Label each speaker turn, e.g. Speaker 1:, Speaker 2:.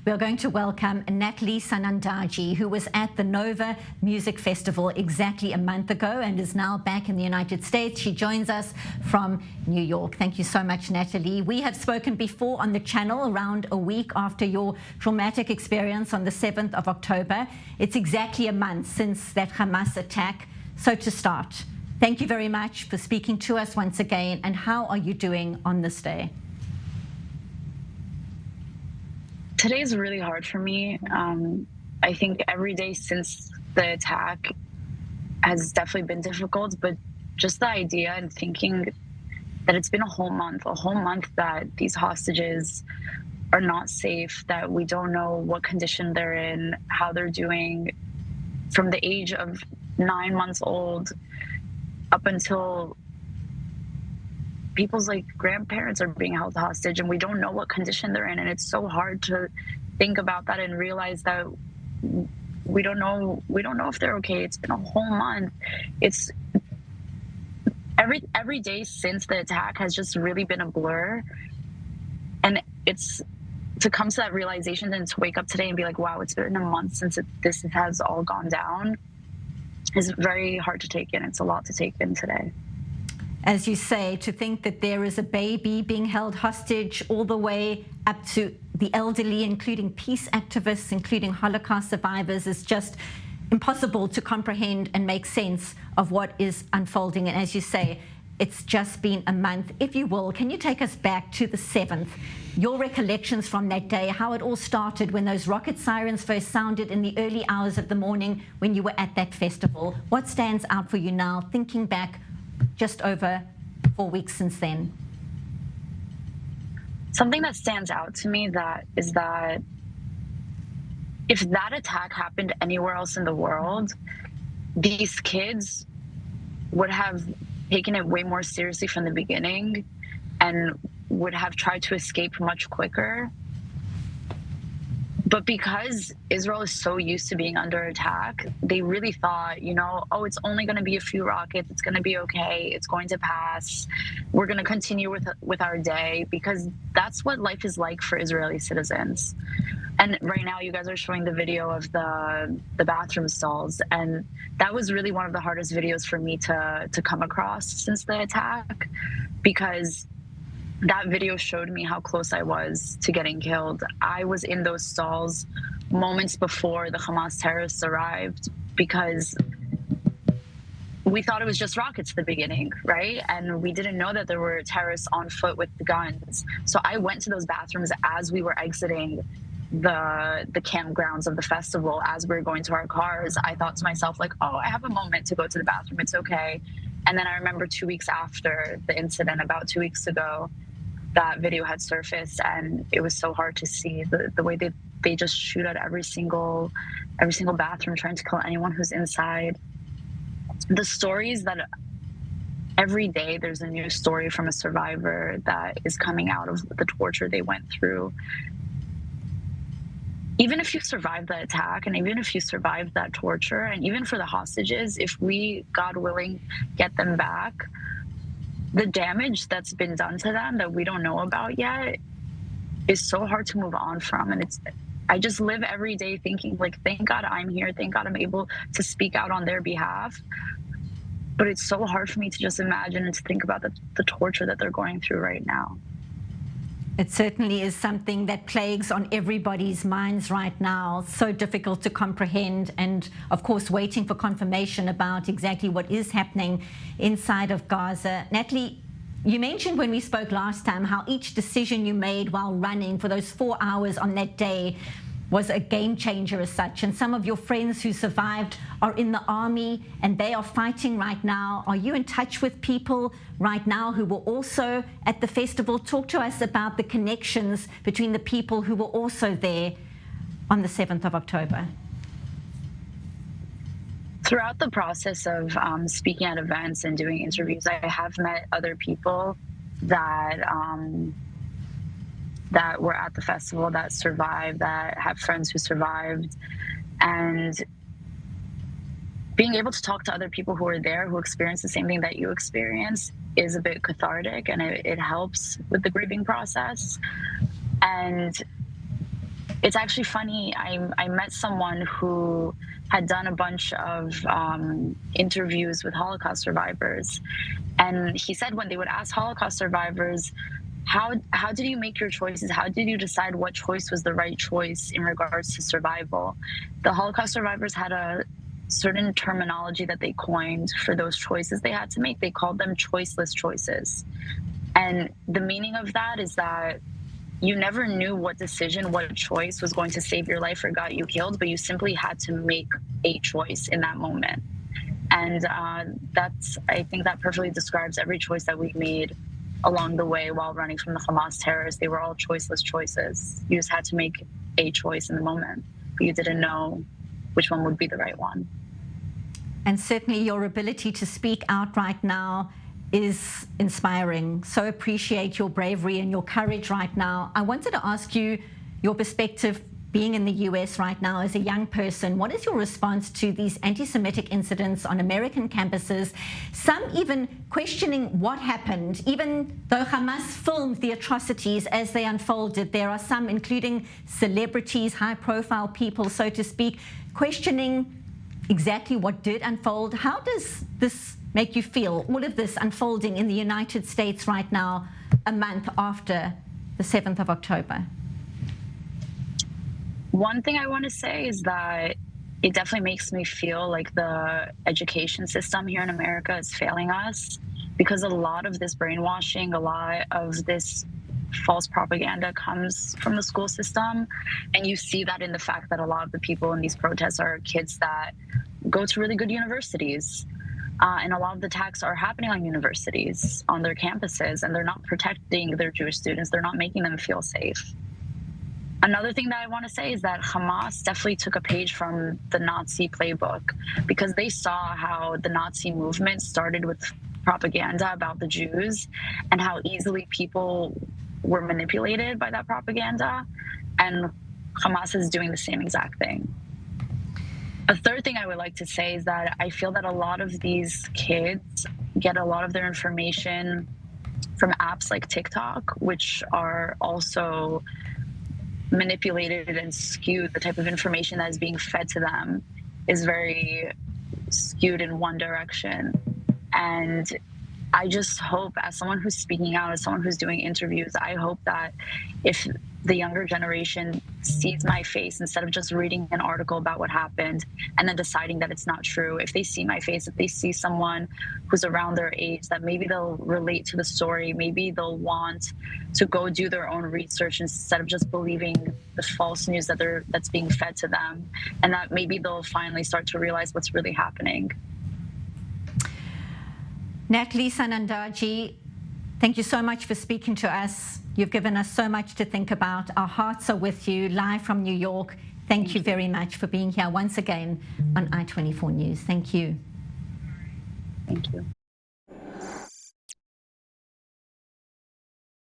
Speaker 1: We are going to welcome Natalie Sanandaji, who was at the Nova Music Festival exactly a month ago and is now back in the United States. She joins us from New York. Thank you so much, Natalie. We have spoken before on the channel around a week after your traumatic experience on the 7th of October. It's exactly a month since that Hamas attack. So to start, thank you very much for speaking to us once again. And how are you doing on this day?
Speaker 2: Today's really hard for me. I think every day since the attack has definitely been difficult, but just the idea and thinking that it's been a whole month that these hostages are not safe, that we don't know what condition they're in, how they're doing, from the age of 9 months old up until people's grandparents are being held hostage, and we don't know what condition they're in. And it's so hard to think about that and realize that we don't know if they're okay. It's been a whole month. It's every day since the attack has just really been a blur. And it's to come to that realization and to wake up today and be like, wow, it's been a month since this has all gone down, is very hard to take in. It's a lot to take in today.
Speaker 1: As you say, to think that there is a baby being held hostage all the way up to the elderly, including peace activists, including Holocaust survivors, is just impossible to comprehend and make sense of what is unfolding. And as you say, it's just been a month. If you will, can you take us back to the 7th? Your recollections from that day, how it all started when those rocket sirens first sounded in the early hours of the morning when you were at that festival. What stands out for you now, thinking back just over 4 weeks since then?
Speaker 2: Something that stands out to me is that if that attack happened anywhere else in the world, these kids would have taken it way more seriously from the beginning and would have tried to escape much quicker. But because Israel is so used to being under attack, they really thought, oh, it's only going to be a few rockets. It's going to be okay. It's going to pass. We're going to continue with our day, because that's what life is like for Israeli citizens. And right now you guys are showing the video of the bathroom stalls. And that was really one of the hardest videos for me to come across since the attack, because that video showed me how close I was to getting killed. I was in those stalls moments before the Hamas terrorists arrived, because we thought it was just rockets at the beginning, right? And we didn't know that there were terrorists on foot with the guns. So I went to those bathrooms as we were exiting the campgrounds of the festival. As we were going to our cars, I thought to myself, oh, I have a moment to go to the bathroom. It's okay. And then I remember 2 weeks after the incident, about 2 weeks ago, that video had surfaced, and it was so hard to see the way they just shoot at every single bathroom, trying to kill anyone who's inside. The stories that every day there's a new story from a survivor that is coming out of the torture they went through. Even if you survived the attack, and even if you survived that torture, and even for the hostages, if we, God willing, get them back, the damage that's been done to them that we don't know about yet is so hard to move on from. And I just live every day thinking, thank God I'm here. Thank God I'm able to speak out on their behalf. But it's so hard for me to just imagine and to think about the torture that they're going through right now.
Speaker 1: It certainly is something that plagues on everybody's minds right now. So difficult to comprehend, and of course waiting for confirmation about exactly what is happening inside of Gaza. Natalie, you mentioned when we spoke last time how each decision you made while running for those 4 hours on that day was a game changer as such. And some of your friends who survived are in the army and they are fighting right now. Are you in touch with people right now who were also at the festival? Talk to us about the connections between the people who were also there on the 7th of October.
Speaker 2: Throughout the process of speaking at events and doing interviews, I have met other people that were at the festival, that survived, that have friends who survived. And being able to talk to other people who are there, who experience the same thing that you experience, is a bit cathartic, and it helps with the grieving process. And It's actually funny. I met someone who had done a bunch of interviews with Holocaust survivors, and he said when they would ask Holocaust survivors, how did you make your choices? How did you decide what choice was the right choice in regards to survival? The Holocaust survivors had a certain terminology that they coined for those choices they had to make. They called them choiceless choices. And the meaning of that is that you never knew what decision, what choice was going to save your life or got you killed, but you simply had to make a choice in that moment. And I think that perfectly describes every choice that we made along the way while running from the Hamas terrorists. They were all choiceless choices. You just had to make a choice in the moment, but you didn't know which one would be the right one.
Speaker 1: And certainly your ability to speak out right now is inspiring. So appreciate your bravery and your courage right now. I wanted to ask you your perspective being in the US right now as a young person. What is your response to these anti-Semitic incidents on American campuses? Some even questioning what happened, even though Hamas filmed the atrocities as they unfolded. There are some, including celebrities, high-profile people, so to speak, questioning exactly what did unfold. How does this make you feel, all of this unfolding in the United States right now, a month after the 7th of October?
Speaker 2: One thing I want to say is that it definitely makes me feel like the education system here in America is failing us, because a lot of this brainwashing, a lot of this false propaganda comes from the school system. And you see that in the fact that a lot of the people in these protests are kids that go to really good universities. And a lot of the attacks are happening on universities, on their campuses, and they're not protecting their Jewish students. They're not making them feel safe. Another thing that I want to say is that Hamas definitely took a page from the Nazi playbook, because they saw how the Nazi movement started with propaganda about the Jews and how easily people were manipulated by that propaganda. And Hamas is doing the same exact thing. A third thing I would like to say is that I feel that a lot of these kids get a lot of their information from apps like TikTok, which are also manipulated and skewed. The type of information that is being fed to them is very skewed in one direction. And I just hope, as someone who's speaking out, as someone who's doing interviews, I hope that if the younger generation sees my face, instead of just reading an article about what happened and then deciding that it's not true, if they see my face, if they see someone who's around their age, that maybe they'll relate to the story, maybe they'll want to go do their own research instead of just believing the false news that's being fed to them, and that maybe they'll finally start to realize what's really happening.
Speaker 1: Natalie Sanandaji, thank you so much for speaking to us. You've given us so much to think about. Our hearts are with you, live from New York. Thank you very much for being here once again on I-24 News. Thank you.
Speaker 2: Thank you.